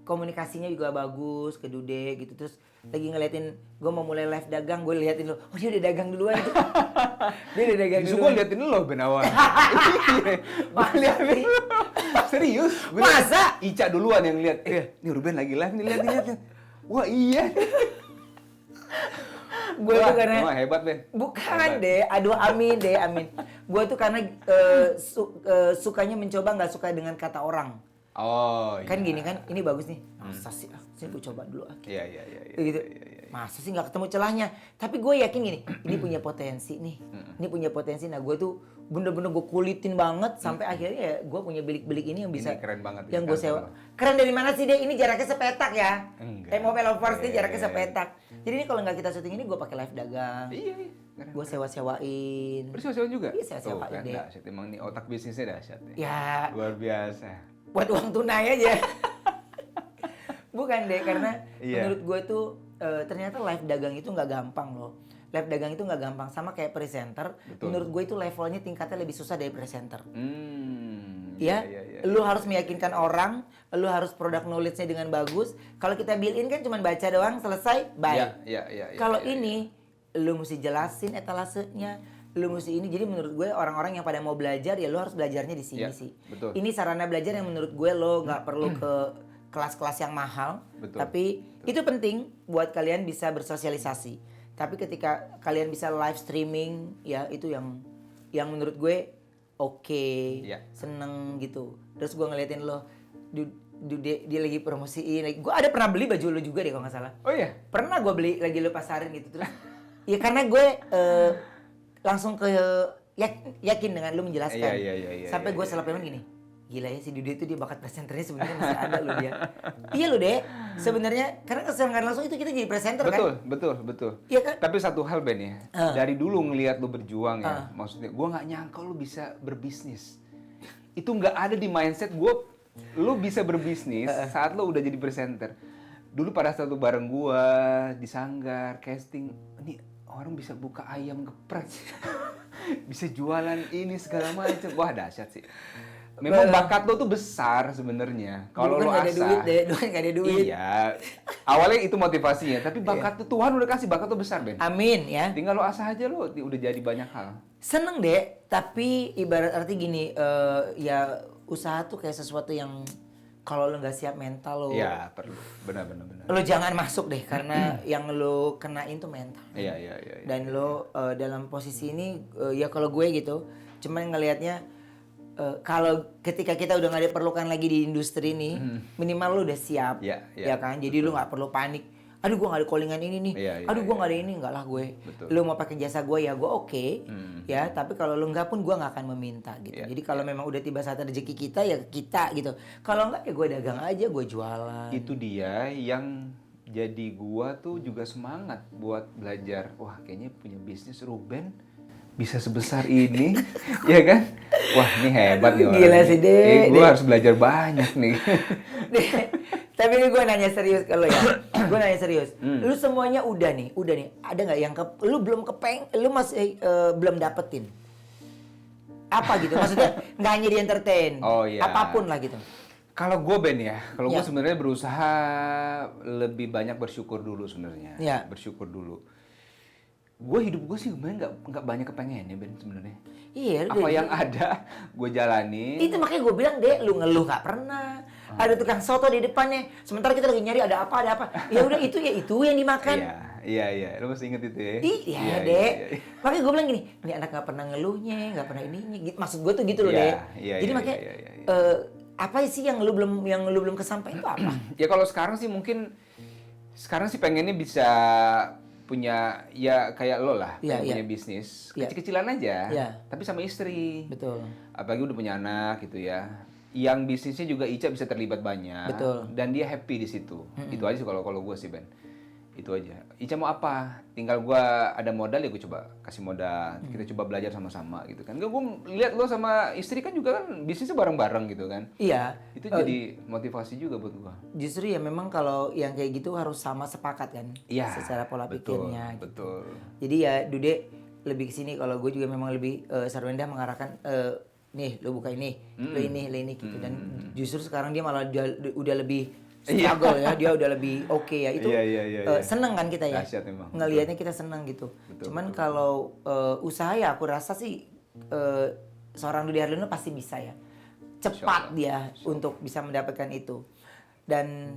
komunikasinya juga bagus ke Dude gitu. Terus lagi ngeliatin gue mau mulai live dagang, gue liatin lo, oh dia udah dagang duluan tuh. Dia udah dagang Justru gue duluan. liatin lo Ben awal. Gue liatin. Serius? Masa? Ica duluan yang lihat. Nih Ruben lagi live nih, lihat. Wah iya. Gue tuh karena wah, hebat Ben. bukan deh, aduh amin. Gue tuh karena sukanya mencoba, nggak suka dengan kata orang. Oh Kan gini kan, ini bagus nih. Masa sih? Sini gue coba dulu. Iya. Gitu. Masa sih nggak ketemu celahnya? Tapi gue yakin gini, ini punya potensi nih. Ini punya potensi. Nah gue tuh bener-bener gue kulitin banget sampai akhirnya ya gue punya bilik-bilik ini yang bisa. Ini keren banget. Yang gue sewa. Keren dari mana sih deh? Ini jaraknya sepetak ya. Enggak. Mobile Lovers ini jaraknya sepetak. Jadi ini kalau nggak kita syuting ini gue pakai live dagang. Iya. Keren. Gue sewa-sewain. Sewa-sewa juga? Iya, sewa-sewain Kan deh. dahsyat. Emang nih otak bisnisnya dahsyat ya. Ya Luar biasa. buat uang tunai aja. Bukan deh, karena Iya. menurut gue tuh ternyata live dagang itu nggak gampang loh. Live dagang itu nggak gampang, sama kayak presenter. Betul. Menurut gue itu levelnya tingkatnya lebih susah dari presenter. Iya. Lu harus meyakinkan orang, lu harus product knowledge-nya dengan bagus. Kalau kita build-in kan cuma baca doang, selesai, bye. Iya. Kalau ini, lu mesti jelasin etalasenya, lu mesti ini. Jadi menurut gue orang-orang yang pada mau belajar, ya lu harus belajarnya di sini Iya, sih. betul. Ini sarana belajar yang menurut gue lo nggak perlu ke kelas-kelas yang mahal. Betul. Tapi itu penting buat kalian bisa bersosialisasi. Tapi ketika kalian bisa live streaming, ya itu yang menurut gue oke, Iya. seneng gitu. Terus gue ngeliatin lo, dia lagi promosiin. Gue ada pernah beli baju lo juga deh kalau nggak salah. Oh iya. Pernah gue beli lagi lo pasarin gitu terus. Ya karena gue langsung yakin dengan lo menjelaskan. Iya, Sampai gue salah paham gini. Gila ya si Dude itu dia bakat presenternya sebenarnya masih ada loh dia. Iya loh Dek. Sebenarnya karena kesenangan langsung itu kita jadi presenter kan. Betul. Iya kan? Tapi satu hal Ben ya, dari dulu ngelihat lu berjuang ya, maksudnya gue nggak nyangka lu bisa berbisnis. Itu nggak ada di mindset gue, lu bisa berbisnis saat lu udah jadi presenter. Dulu pada saat lu bareng gue di Sanggar, casting, ini orang bisa buka ayam geprek, bisa jualan ini segala macam, wah dahsyat sih. Memang bakat lo tuh besar sebenarnya. Kalau lo kan gak ada asah. duit deh, dulu kan gak ada duit. Iya. Awalnya itu motivasinya, tapi bakat tuh Tuhan udah kasih bakat tuh besar, Ben. Amin ya. Tinggal lo asah aja lo udah jadi banyak hal. Seneng deh, tapi ibarat arti gini, ya usaha tuh kayak sesuatu yang kalau lo nggak siap mental lo, Iya, perlu. Benar. lo jangan masuk deh karena yang lo kenain tuh mental. Iya. Dan lo dalam posisi ini, ya kalau gue gitu, cuman ngelihatnya kalau ketika kita udah nggak diperlukan lagi di industri ini, minimal lo udah siap, Iya, ya kan? Jadi lo nggak perlu panik. Aduh gue nggak ada callingan ini nih. Iya, Aduh gue nggak ada ini, nggak lah gue. Betul. Lo mau pakai jasa gue ya gue oke, ya. Tapi kalau lo nggak pun gue nggak akan meminta gitu. Iya, Jadi kalau memang udah tiba saat rezeki kita ya kita gitu. Kalau nggak ya gue dagang aja, gue jualan. Itu dia yang jadi gua tuh juga semangat buat belajar. Wah, kayaknya punya bisnis Ruben bisa sebesar ini, ya kan? Wah, ini hebat nih orang. Gila sih, Dek. Gue harus belajar banyak nih. Tapi ini gue nanya serius kalau ya, gue nanya serius. Lu semuanya udah nih. Ada nggak yang lu belum lu masih belum dapetin? Apa gitu? Maksudnya nggak hanya di entertain, Oh, iya. apapun lah gitu. Kalau gue Ben ya, kalau gue Ya. sebenarnya berusaha lebih banyak bersyukur dulu sebenarnya. Ya. Bersyukur dulu. Gue hidup gue sih sebenarnya nggak banyak kepengennya Ben sebenarnya. Iya. Apa yang ada gue jalani. Itu makanya gue bilang deh, lu ngeluh nggak pernah. Ada tukang soto di depannya, sementara kita lagi nyari ada apa. Ya udah itu yang dimakan. Iya. Lo masih inget itu ya? Iya, Dek. Makanya gue bilang gini, ini anak nggak pernah ngeluhnya, nggak pernah ininya. Maksud gue tuh gitu loh, Dek. Jadi makanya apa sih yang lu belum kesampaian itu apa? Ya kalau sekarang sih pengennya bisa punya ya kayak lo lah, Iya, punya iya. bisnis Iya. kecil-kecilan aja, Iya. tapi sama istri. Betul. Apalagi udah punya anak gitu ya. Yang bisnisnya juga Ica bisa terlibat banyak. Betul. Dan dia happy di situ. Itu aja sih kalau gue sih Ben. Itu aja. Ica mau apa? Tinggal gue ada modal ya gue coba kasih modal. Kita coba belajar sama-sama gitu kan. Gue lihat lo sama istri kan juga kan bisnisnya bareng-bareng gitu kan. Iya. Itu jadi motivasi juga buat gue. Justru ya memang kalau yang kayak gitu harus sama sepakat kan. Iya. Secara pola betul, pikirnya. Gitu. Betul. Jadi ya Dude lebih ke sini kalau gue juga memang lebih Sarwenda mengarahkan nih lo buka ini, lo ini gitu dan justru sekarang dia malah udah lebih struggle ya, dia udah lebih oke ya itu. Iya. Seneng kan kita ya. Dahsyat memang. Ngelihatnya kita seneng gitu. Cuman kalau usaha ya aku rasa sih seorang Dude Harlino pasti bisa ya. Cepat dia untuk bisa mendapatkan itu. Dan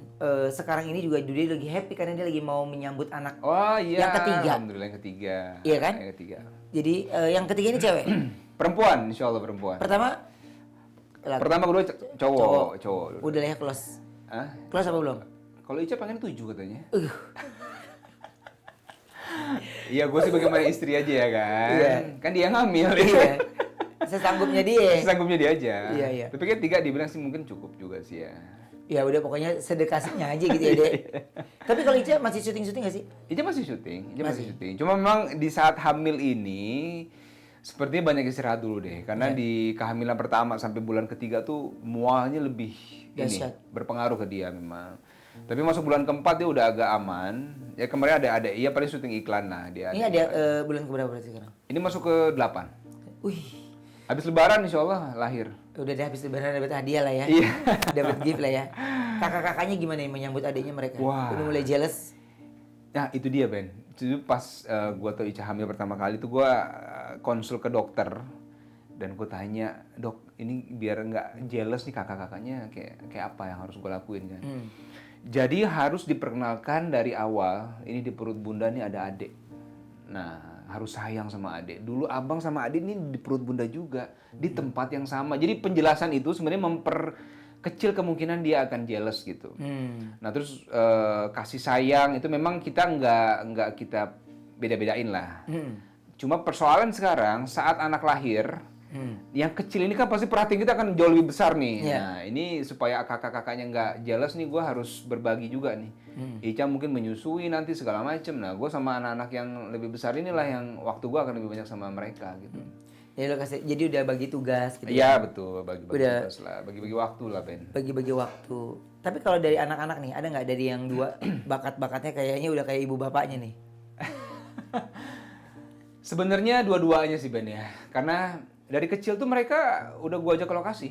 sekarang ini juga Dude lagi happy karena dia lagi mau menyambut anak Oh iya. yang ketiga. Alhamdulillah yang ketiga. Iya kan? Yang ketiga. Jadi yang ketiga ini cewek. Perempuan, insya Allah perempuan. Pertama kedua cowok. Udah lah ya close. Hah? Close apa belum? Kalau Ica pengen 7 katanya. Iya, gue sih bagaimana istri aja ya kan. Iya. Kan dia ngambil. Iya. Sesanggupnya dia. Sanggupnya dia aja. Iya. Tapi kan 3 dibilang sih mungkin cukup juga sih ya. Ya udah pokoknya sedekasnya aja gitu ya, Dek. Tapi kalau Ica masih syuting gak sih? Ica masih syuting. Cuma memang di saat hamil ini sepertinya banyak istirahat dulu deh. Karena di kehamilan pertama sampai bulan ketiga tuh mualnya lebih Dahsyat. berpengaruh ke dia memang. Tapi masuk bulan keempat dia udah agak aman. Ya kemarin ada iya paling syuting iklan lah dia. Ini ada bulan keberapa berarti sekarang? Ini masuk ke 8. Wih, Habis lebaran insya Allah lahir. udah deh habis lebaran dapat hadiah lah ya. Iya. Dapat gift lah ya. Kakak-kakaknya gimana nih menyambut adiknya mereka? Wah. Udah mulai jealous? Nah itu dia Ben. Itu pas gue tau Ica hamil pertama kali tuh gue konsul ke dokter. Dan gue tanya, dok ini biar nggak jealous nih kakak-kakaknya kayak apa yang harus gue lakuin kan. Jadi harus diperkenalkan dari awal, ini di perut bunda nih ada adik. Nah harus sayang sama adik. Dulu abang sama adik ini di perut bunda juga, di tempat yang sama. Jadi penjelasan itu sebenarnya memperkecil kemungkinan dia akan jealous gitu. Nah terus kasih sayang itu memang kita nggak kita beda-bedain lah. Cuma persoalan sekarang saat anak lahir, yang kecil ini kan pasti perhatian kita akan jauh lebih besar nih. Nah ini supaya kakak-kakaknya nggak jealous nih, gue harus berbagi juga nih. Ica mungkin menyusui nanti segala macem. Nah gue sama anak-anak yang lebih besar inilah yang waktu gue akan lebih banyak sama mereka gitu. Jadi udah bagi tugas gitu. Iya betul, bagi-bagi tugas lah, bagi-bagi waktu lah Ben. Bagi-bagi waktu. Tapi kalau dari anak-anak nih, ada nggak dari yang dua bakat-bakatnya kayaknya udah kayak ibu bapaknya nih? Sebenarnya dua-duanya sih Ben ya, karena dari kecil tuh mereka udah gua ajak ke lokasi.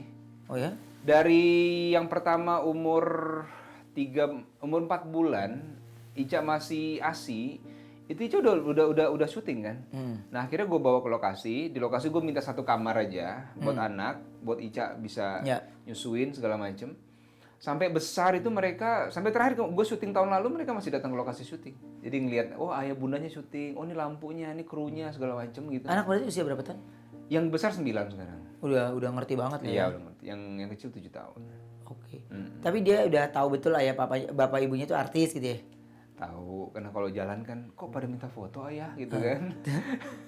Oh ya? Dari yang pertama umur 4 bulan, Ica masih ASI, itu Ica udah syuting kan. Nah akhirnya gue bawa ke lokasi, di lokasi gue minta satu kamar aja buat anak, buat Ica bisa nyusuin segala macem. Sampai besar itu mereka, sampai terakhir gue syuting tahun lalu mereka masih datang ke lokasi syuting. Jadi ngelihat, oh ayah bundanya syuting, oh ini lampunya, ini krunya segala macem gitu. Anak berarti usia berapa tahun? Yang besar 9 sekarang. Udah ngerti banget lah ya. Iya udah ngerti. Yang kecil 7 tahun. Oke. Tapi dia udah tahu betul lah ya bapak ibunya tuh artis gitu ya. Tahu, karena kalau jalan kan kok pada minta foto ayah gitu kan.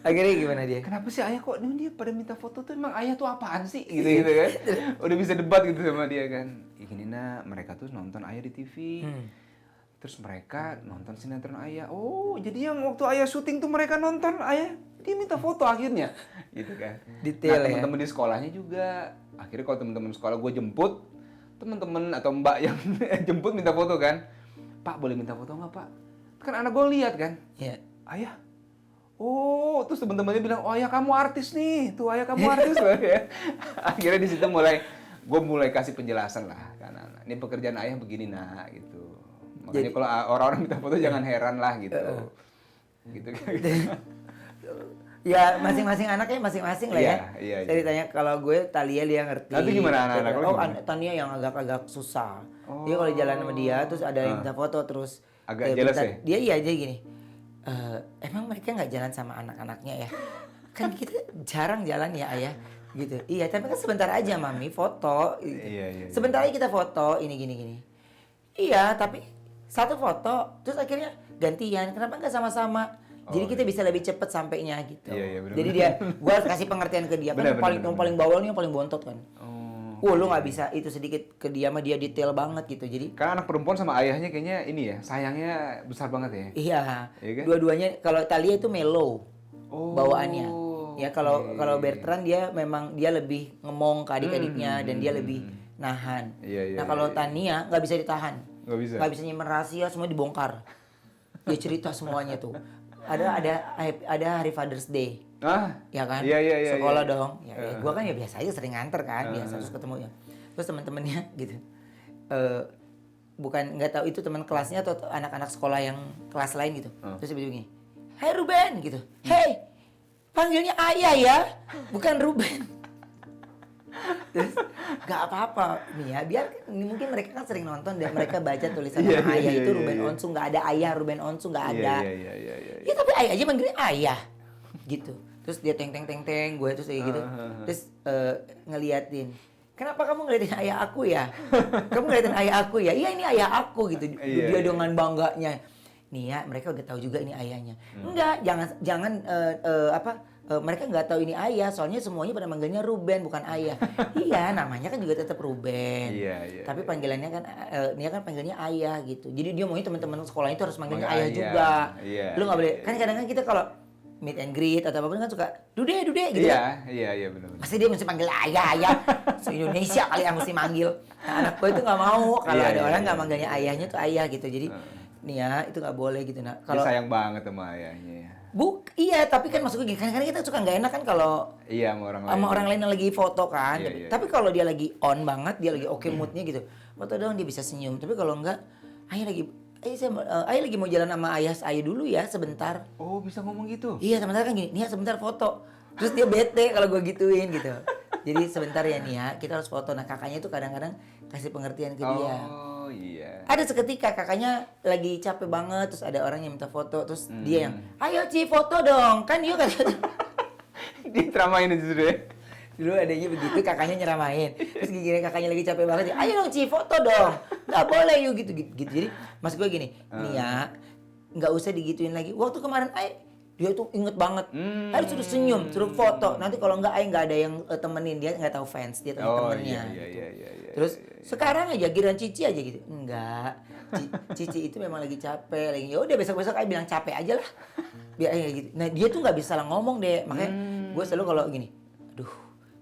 Akhirnya gimana dia? Kenapa sih ayah kok dia pada minta foto tuh, emang ayah tuh apaan sih gitu kan. Udah bisa debat gitu sama dia kan. Gini nah, mereka tuh nonton ayah di TV. Terus mereka nonton sinetron ayah. Oh, jadi yang waktu ayah syuting tuh mereka nonton ayah, dia minta foto akhirnya. Gitu kan. Detail nah, ya. teman-teman di sekolahnya juga. Akhirnya kalau teman-teman sekolah gue jemput, teman-teman atau mbak yang jemput minta foto kan. Pak boleh minta foto nggak Pak? Kan anak gue lihat kan. Iya. Ayah. Oh, terus teman-temannya bilang, oh ayah kamu artis nih, tuh ayah kamu artis loh ya. Akhirnya di situ gue mulai kasih penjelasan lah kan anak. Ini pekerjaan ayah begini nah gitu. Makanya kalau orang-orang minta foto jangan heran lah gitu. Gitu. Ya masing-masing anaknya masing-masing lah ya. Iya. Ceritanya kalau gue Thalia dia ngerti. Nanti gimana anak-anak? Oh, Tania yang agak-agak susah. Dia kalau jalan sama dia terus ada yang minta foto terus agak jelas ya? Dia iya aja gini. Emang mereka nggak jalan sama anak-anaknya ya? Kan kita jarang jalan ya ayah. Gitu. Iya, tapi kan sebentar aja mami foto. Gitu. Iya. Sebentar aja kita foto ini gini. Iya, tapi satu foto terus akhirnya gantian. Kenapa nggak sama-sama? Jadi kita bisa lebih cepat sampainya gitu. Iya, bener. Jadi gua harus kasih pengertian ke dia. Kan paling bawalnya yang paling bontot kan. Lu nggak bisa itu sedikit ke dia mah dia detail banget gitu. Jadi karena anak perempuan sama ayahnya kayaknya ini ya, sayangnya besar banget ya. Iya. Kan? Dua-duanya kalau Thalia itu mellow bawaannya. Ya kalau Bertrand dia memang dia lebih ngemong ke adik-adiknya dan dia lebih nahan. Nah kalau Tania nggak bisa ditahan. Nggak bisa nyimpen rahasia, semua dibongkar. Dia cerita semuanya tuh. Ada hari Father's Day. Ya kan? Iya. Sekolah dong. Ya, gua kan ya biasa aja sering nganter kan, biasa terus ketemu ya. Terus teman-temannya gitu. Bukan nggak tahu itu teman kelasnya atau anak-anak sekolah yang kelas lain gitu. Terus dia begini. "Hai Ruben" gitu. "Hey, panggilnya ayah ya, bukan Ruben." Terus nggak apa-apa nih ya, biar mungkin mereka kan sering nonton dan mereka baca tulisan nama ayah itu Ruben Onsu, nggak ada ayah Ruben Onsu, nggak ada. Iya. Ya tapi ayah aja manggilnya ayah gitu. Terus dia teng gue terus kayak gitu. Terus ngeliatin, "Kenapa kamu ngeliatin ayah aku ya? Kamu ngeliatin ayah aku ya?" "Iya ini ayah aku" gitu. Dia dengan bangganya. Nih ya, mereka udah tahu juga ini ayahnya. Enggak, jangan mereka nggak tahu ini ayah, soalnya semuanya pada manggilnya Ruben bukan ayah. Iya, namanya kan juga tetap Ruben. Iya. Tapi panggilannya kan dia kan panggilnya ayah gitu. Jadi dia maunya teman-teman sekolahnya itu harus manggilnya ayah juga. Iya. Lu nggak boleh. Kan kadang-kadang kita kalau meet and greet atau apapun kan suka dude gitu. Iya benar. Pasti dia mesti panggil ayah. Se-Indonesia kali yang mesti manggil. Nah, anak gue itu nggak mau kalau ada orang nggak manggilnya ayahnya tuh ayah gitu. Jadi nih ya itu nggak boleh gitu. Nah kalau sayang banget sama ayahnya ya. Iya, tapi kan maksudnya gini, kadang-kadang kita suka nggak enak kan kalau sama orang lain yang lagi foto kan. Tapi kalau dia lagi on banget, dia lagi oke moodnya gitu, foto dong dia bisa senyum. Tapi kalau enggak, ayah lagi mau jalan sama ayah dulu ya sebentar. Oh bisa ngomong gitu? Iya sebentar kan gini, nih ya sebentar foto. Terus dia bete kalau gue gituin gitu. Jadi sebentar ya nih ya, kita harus foto. Nah kakaknya itu kadang-kadang kasih pengertian ke dia. Oh iya. Ada seketika kakaknya lagi capek banget, terus ada orang yang minta foto, terus dia yang, ayo Ci foto dong, kan yuk katanya. Dia teramain itu sudah. Dulu adanya begitu, kakaknya nyeramain. Terus gini kakaknya lagi capek banget, ayo dong Ci foto dong, nggak boleh yuk gitu. Jadi mas gue gini, nih ya, nggak usah digituin lagi. Waktu kemarin dia tuh inget banget, harus suruh senyum, suruh foto. Nanti kalau nggak nggak ada yang temenin, dia nggak tahu fans, dia tahu temennya. Iya. Terus sekarang aja giran Cici aja gitu. Enggak. Cici itu memang lagi capek, lagi ya udah besok-besok bilang capek aja lah. Biar gitu. Nah, dia tuh nggak bisa lah ngomong deh. Makanya gue selalu kalau gini, aduh,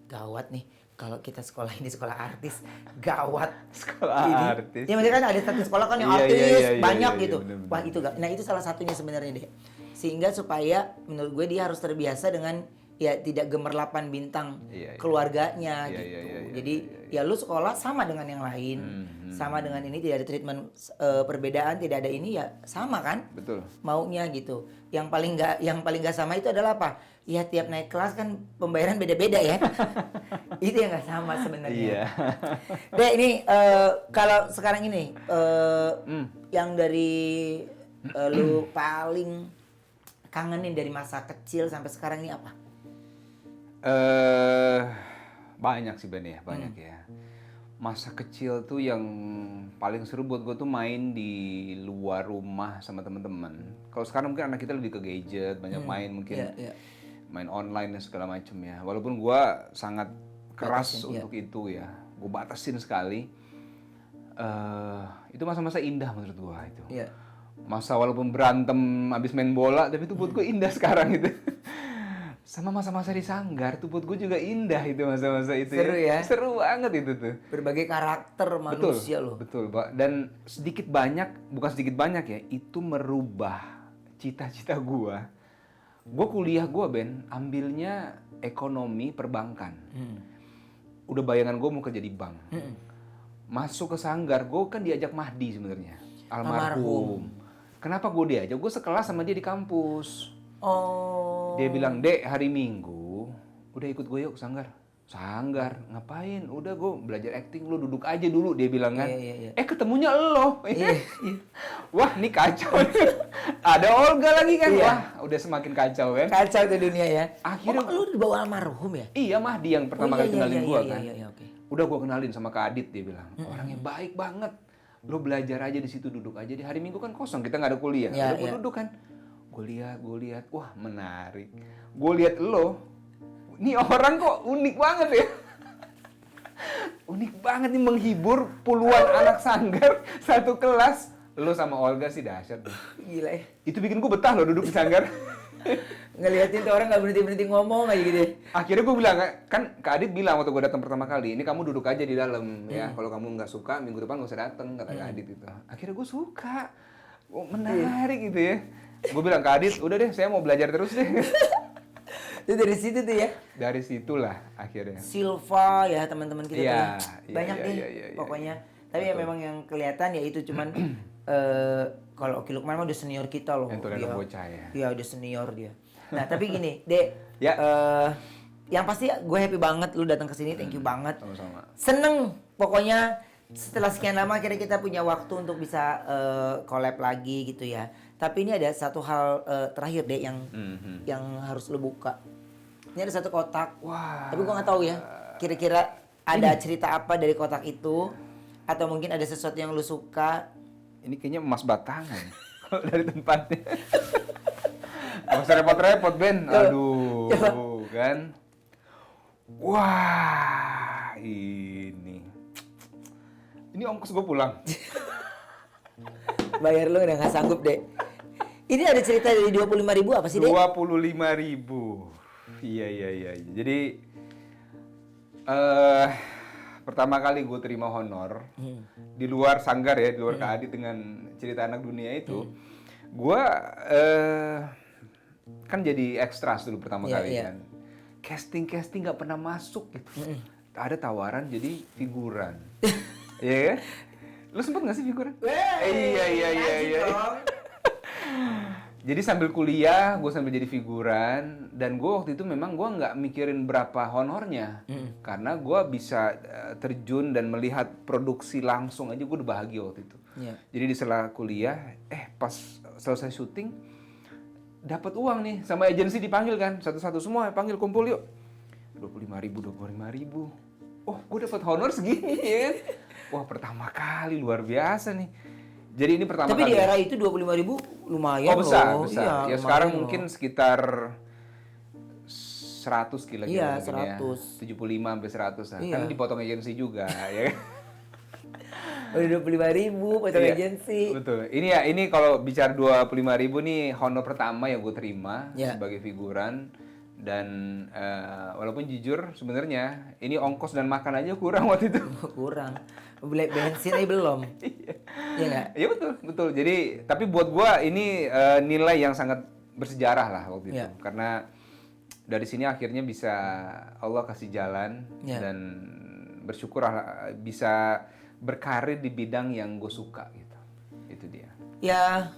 gawat nih. Kalau kita sekolah ini sekolah artis, gawat. Sekolah Ini. artis. Ya maksudnya kan ada satu sekolah kan yang Iya, artis iya, banyak iya, gitu. bener. Wah, itu nah itu salah satunya sebenarnya deh. Sehingga supaya menurut gue dia harus terbiasa dengan ya tidak gemerlapan bintang keluarganya gitu. Jadi ya lu sekolah sama dengan yang lain, sama dengan ini, tidak ada treatment perbedaan, tidak ada ini, ya sama kan? Betul. Maunya gitu. Yang paling nggak sama itu adalah apa? Ya tiap naik kelas kan pembayaran beda-beda ya. Itu yang nggak sama sebenarnya. Iya. Dek, ini kalau sekarang ini yang dari lu paling kangenin dari masa kecil sampai sekarang ini apa? Banyak sih Ben ya, banyak ya. Masa kecil tuh yang paling seru buat gue tuh main di luar rumah sama teman-teman. Kalau sekarang mungkin anak kita lebih ke gadget, banyak main mungkin main online dan segala macem ya. Walaupun gue sangat keras untuk itu ya, gue batasin sekali. Itu masa-masa indah menurut gue itu. Masa walaupun berantem habis main bola, tapi itu buat gue indah sekarang itu. Sama masa-masa di sanggar tuh buat gue juga indah itu masa-masa itu. Seru ya? Seru banget itu tuh. Berbagai karakter manusia loh. Betul, Pak. Dan sedikit banyak, bukan sedikit banyak ya, itu merubah cita-cita gue. Gue kuliah gue Ben, ambilnya ekonomi perbankan. Udah bayangan gue mau kerja di bank. Masuk ke sanggar, gue kan diajak Mahdi sebenarnya. Almarhum. Kenapa gue diajak? Gue sekelas sama dia di kampus. Oh. Dia bilang, Dek, hari Minggu udah ikut gue yuk ke sanggar. Sanggar? Ngapain? Udah gue belajar acting, lu duduk aja dulu, dia bilang kan. Ketemunya lo. Wah, ini kacau. Ada Olga lagi kan. Wah, udah semakin kacau kan. Kacau tuh dunia ya. Akhirnya lu dibawa almarhum ya? Iya, Mahdi yang pertama kali kenalin gue kan. Okay. Udah gue kenalin sama Kak Adit, dia bilang. Orangnya baik banget. Lo belajar aja di situ, duduk aja. Di hari Minggu kan kosong, kita nggak ada kuliah. Udah gue duduk kan. Gue lihat, wah menarik. Gue lihat lo, ini orang kok unik banget ya. Unik banget nih, menghibur puluhan anak sanggar satu kelas. Lo sama Olga sih dahsyat. Gila ya. Itu bikin gue betah lo duduk di sanggar. Ngeliatin tuh orang nggak berhenti ngomong aja gitu. Akhirnya gue bilang, kan Kak Adit bilang waktu gue datang pertama kali, ini kamu duduk aja di dalam ya. Kalau kamu nggak suka, minggu depan gak usah datang, kata Kak Adit itu. Akhirnya gue suka, menarik gitu ya. Gue bilang, Kak Adit, udah deh, saya mau belajar terus deh. Itu dari situ tuh ya? Dari situlah akhirnya. Silva ya teman-teman kita tuh ya. Banyak deh pokoknya. Tapi ya memang yang kelihatan ya itu cuman kalau Oki Lukman mah udah senior kita loh. Yang dia bocah ya. Iya udah senior dia. Nah tapi gini, Dek. Ya. Yang pasti gue happy banget lu datang ke sini, thank you banget. Sama-sama. Seneng pokoknya setelah sekian lama akhirnya kita punya waktu untuk bisa collab lagi gitu ya. Tapi ini ada satu hal terakhir deh yang harus lu buka. Ini ada satu kotak. Wah. Tapi gua nggak tahu ya. Kira-kira ada cerita apa dari kotak itu? Atau mungkin ada sesuatu yang lu suka? Ini kayaknya emas batangan. Kalau dari tempatnya. Gak usah repot-repot, Ben. Aduh, kan. Wah, ini ongkos gue pulang. Bayar lu udah nggak sanggup deh. Ini ada cerita dari 25.000 apa sih, Dek? 25.000. Iya. Jadi pertama kali gue terima honor di luar sanggar ya, di luar Kak Adit dengan cerita anak dunia itu, gue kan jadi ekstras dulu pertama kali kan. Casting nggak pernah masuk gitu. Ada tawaran jadi figuran. Iya kan? Lu sempet nggak sih figuran? Iya. Jadi sambil kuliah, gue sambil jadi figuran, dan gue waktu itu memang gue nggak mikirin berapa honornya, karena gue bisa terjun dan melihat produksi langsung aja, gue udah bahagia waktu itu. Iya. Jadi di sela kuliah, pas selesai syuting, dapat uang nih sama agensi dipanggil kan, satu-satu semua panggil kumpul yuk. 25.000. Oh, gue dapat honor segini ya kan. Wah, pertama kali luar biasa nih. Jadi ini pertama Tapi kali. di era itu 25.000 lumayan Oh, besar, loh. besar. Iya, Ya lumayan sekarang loh. mungkin sekitar 100 kira-kira Iya, mungkin 100. ya. 75 sampai 100 lah. Iya. Kan dipotong agensi juga ya kan. Udah 25.000 potong Iya, agensi. betul. Ini kalau bicara 25.000 nih honor pertama yang gue terima Iya. sebagai figuran. Dan walaupun jujur sebenarnya ini ongkos dan makan aja kurang waktu itu. Kurang. Beli bensin aja belum. Iya nggak? Iya betul. Jadi tapi buat gue ini nilai yang sangat bersejarah lah waktu itu. Iya. Karena dari sini akhirnya bisa Allah kasih jalan Iya. dan bersyukur bisa berkarir di bidang yang gue suka gitu. Itu dia. Ya,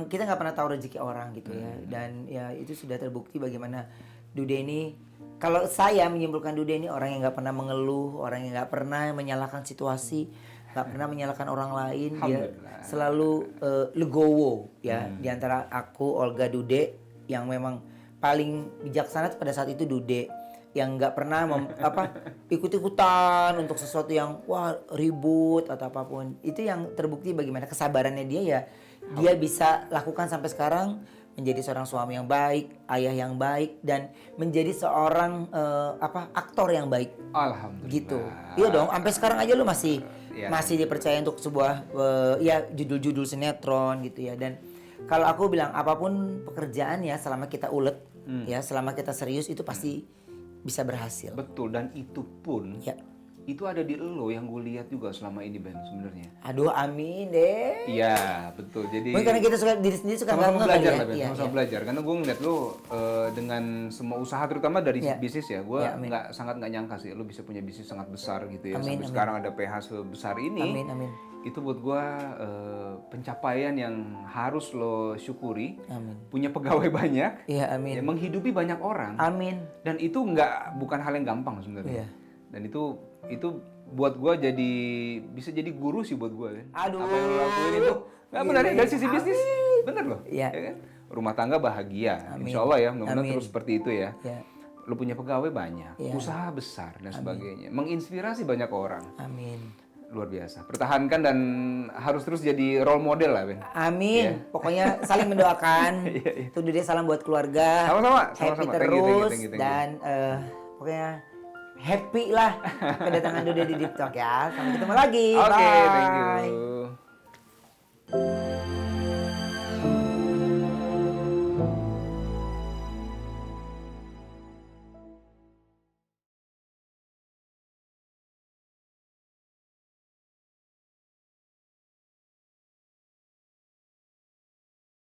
kita nggak pernah tahu rezeki orang gitu ya. Dan ya itu sudah terbukti bagaimana Dude ini, kalau saya menyimpulkan Dude ini orang yang nggak pernah mengeluh, orang yang nggak pernah menyalahkan situasi, nggak pernah menyalahkan orang lain. Dia selalu legowo ya. Di antara aku, Olga, Dude yang memang paling bijaksana pada saat itu Dude yang nggak pernah ikut-ikutan untuk sesuatu yang wah ribut atau apapun. Itu yang terbukti bagaimana kesabarannya dia ya. Dia bisa lakukan sampai sekarang, menjadi seorang suami yang baik, ayah yang baik, dan menjadi seorang aktor yang baik. Alhamdulillah. Gitu. Iya dong, sampai sekarang aja lu masih Iya. masih dipercaya untuk sebuah judul-judul sinetron gitu ya. Dan kalau aku bilang apapun pekerjaan ya, selama kita ulet ya, selama kita serius itu pasti bisa berhasil. Betul, dan itu pun Ya. itu ada di lo yang gue lihat juga selama ini Ben sebenarnya. Aduh, amin deh. Iya, betul. Jadi Mungkin karena kita suka diri sendiri suka sama-sama nggak belajar kali lah Ben, Iya, sama-sama iya. belajar. Karena gue ngeliat lo dengan semua usaha terutama dari Iya. bisnis ya, gue Iya, amin. sangat nggak nyangka sih lo bisa punya bisnis sangat besar gitu ya. Amin, Sampai amin. sekarang ada PH sebesar ini. Amin, amin. Itu buat gue pencapaian yang harus lo syukuri. Amin. Punya pegawai banyak, Iya, amin. ya, menghidupi banyak orang. Amin. Dan itu bukan hal yang gampang sebenarnya. Iya. Dan itu buat gue bisa jadi guru sih buat gue kan. Aduh. Apa yang lo lakuin itu nggak benar ya dari sisi bisnis bener loh. Iya. Ya kan? Rumah tangga bahagia. Amin. Insya Allah ya mudah-mudahan Amin. terus seperti itu ya. Ya. Lo punya pegawai banyak, Iya. usaha besar dan sebagainya, menginspirasi banyak orang. Amin. Luar biasa. Pertahankan dan harus terus jadi role model lah Ben. Amin. Pokoknya saling mendoakan. Tuh dia salam buat keluarga. Sama-sama, Happy sama-sama. terus Thank you. dan pokoknya happy lah kedatangan Dude di Deep Talk ya. Sampai ketemu lagi. Oke, Bye. thank you.